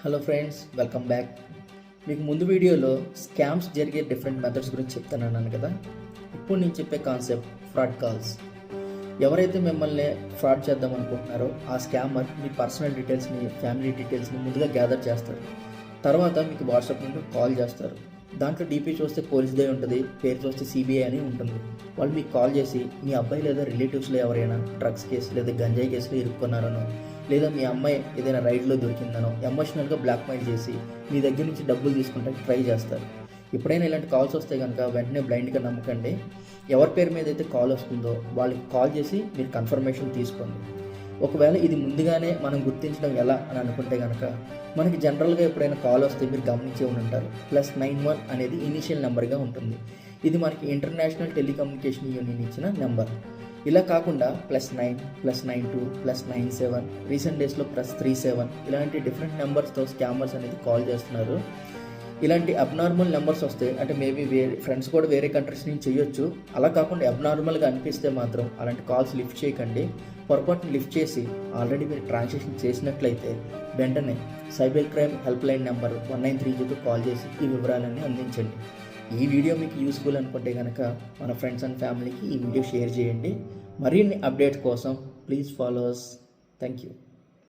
Hello friends, welcome back. మీకు ముందు వీడియోలో స్కామ్స్ జరిగే డిఫరెంట్ మెథడ్స్ గురించి చెప్తానన్నాను కదా. ఇప్పుడు నేను చెప్పే కాన్సెప్ట్ ఫ్రాడ్ కాల్స్. ఎవరైతే మిమ్మల్ని ఫ్రాడ్ చేద్దాం అనుకుంటున్నారో ఆ స్కామర్ మీ పర్సనల్ డీటెయిల్స్ని, ఫ్యామిలీ డీటెయిల్స్ని ముందుగా గ్యాదర్ చేస్తారు. తర్వాత మీకు వాట్సాప్ నుండి కాల్ చేస్తారు. దాంట్లో డీపీ చూస్తే పోలీస్దే ఉంటుంది, పేరు చూస్తే సిబిఐ అని ఉంటుంది. వాళ్ళు మీకు కాల్ చేసి మీ అబ్బాయి లేదా రిలేటివ్స్లో ఎవరైనా డ్రగ్స్ కేసు లేదా గంజాయి కేసులో ఇరుక్కున్నారనో, లేదా మీ అమ్మాయి ఏదైనా రైడ్లో దొరికిందనో ఎమోషనల్గా బ్లాక్మెయిల్ చేసి మీ దగ్గర నుంచి డబ్బులు తీసుకుంటే ట్రై చేస్తారు. ఎప్పుడైనా ఇలాంటి కాల్స్ వస్తే కనుక వెంటనే బ్లైండ్గా నమ్మకండి. ఎవరి పేరు మీద అయితే కాల్ వస్తుందో వాళ్ళకి కాల్ చేసి మీరు కన్ఫర్మేషన్ తీసుకోండి. ఒకవేళ ఇది ముందుగానే మనం గుర్తించడం ఎలా అని అనుకుంటే కనుక మనకి జనరల్గా ఎప్పుడైనా కాల్ వస్తే మీరు గమనించే ఉంటారు, +91 అనేది ఇనీషియల్ నెంబర్గా ఉంటుంది. ఇది మనకి ఇంటర్నేషనల్ టెలికమ్యూనికేషన్ యూనియన్ ఇచ్చిన నెంబర్. ఇలా కాకుండా +9, +92, +97, రీసెంట్ డేస్లో +37 ఇలాంటి డిఫరెంట్ నెంబర్స్తో స్కామర్స్ అనేది కాల్ చేస్తున్నారు. ఇలాంటి అబ్నార్మల్ నెంబర్స్ వస్తే అంటే మేబీ వేరే ఫ్రెండ్స్ కూడా వేరే కంట్రీస్ నుంచి చేయొచ్చు. అలా కాకుండా అబ్నార్మల్గా అనిపిస్తే మాత్రం అలాంటి కాల్స్ లిఫ్ట్ చేయకండి. పొరపాటుని లిఫ్ట్ చేసి ఆల్రెడీ మీరు ట్రాన్సాక్షన్ చేసినట్లయితే వెంటనే cyber crime help line number 1930కు కాల్ చేసి ఈ వివరాలన్నీ అందించండి. ఈ వీడియో మీకు యూస్ఫుల్ అనుకుంటే కనుక మన ఫ్రెండ్స్ అండ్ ఫ్యామిలీకి ఈ వీడియో షేర్ చేయండి. మరిన్ని అప్డేట్స్ కోసం please follow us. Thank you.